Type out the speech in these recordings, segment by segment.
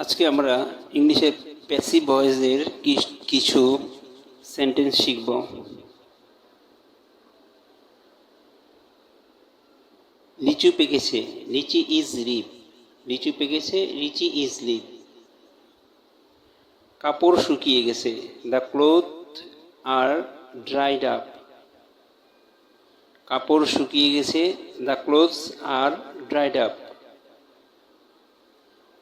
আজকে আমরা ইংলিশের প্যাসিভ ভয়েসের কিছু সেন্টেন্স শিখব। লিচু পেকেছে, লিচি ইজ রিপ। লিচু পেকেছে, লিচি ইজ রিপ। কাপড় শুকিয়ে গেছে, the cloth are dried up. কাপড় শুকিয়ে গেছে, the clothes are dried up.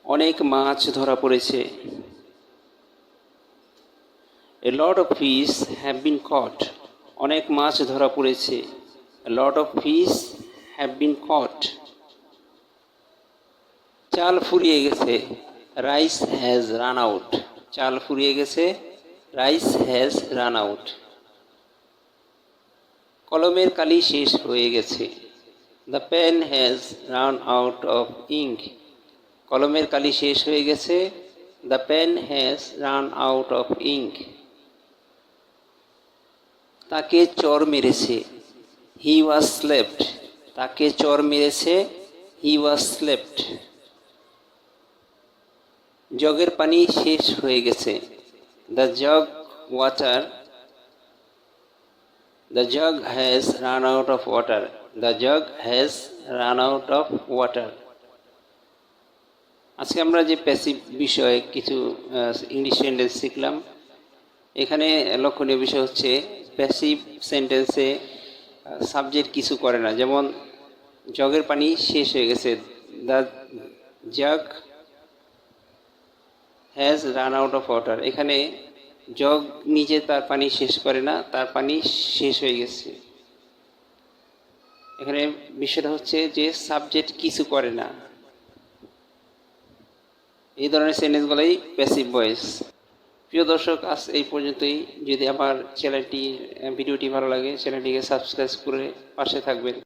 অনেক মাছ ধরা পড়েছে, A lot of fish have been caught. অনেক মাছ ধরা পড়েছে, A lot of fish have been caught. চাল ফুরিয়ে গেছে, Rice has run out. চাল ফুরিয়ে গেছে, Rice has run out. কলমের কালি শেষ হয়ে গেছে, The pen has run out of ink. কলমের কালি শেষ হয়ে গেছে, The pen has run out of ink. তাকে চর মেরেছে, He was slapped. তাকে চর মেরেছে, He was slapped. জগের পানি শেষ হয়ে গেছে, The jug has run out of water. The jug has run out of water. আজকে আমরা যে প্যাসিভ বিষয়ে কিছু ইংলিশ সেন্টেন্স শিখলাম। এখানে লক্ষণীয় বিষয় হচ্ছে প্যাসিভ সেন্টেন্সে সাবজেক্ট কিছু করে না। যেমন জগের পানি শেষ হয়ে গেছে, the jug has run out of water. এখানে জগ নিজে তার পানি শেষ করে না, তার পানি শেষ হয়ে গেছে। এখানে বিষয়টা হচ্ছে যে সাবজেক্ট কিছু করে না। এই ধরনের সেন্টেন্সগুলোই প্যাসিভ ভয়েস। প্রিয় দর্শক, আজ এই পর্যন্তই। যদি আমার ভিডিওটি ভালো লাগে, চ্যানেলটিকে সাবস্ক্রাইব করে পাশে থাকবেন।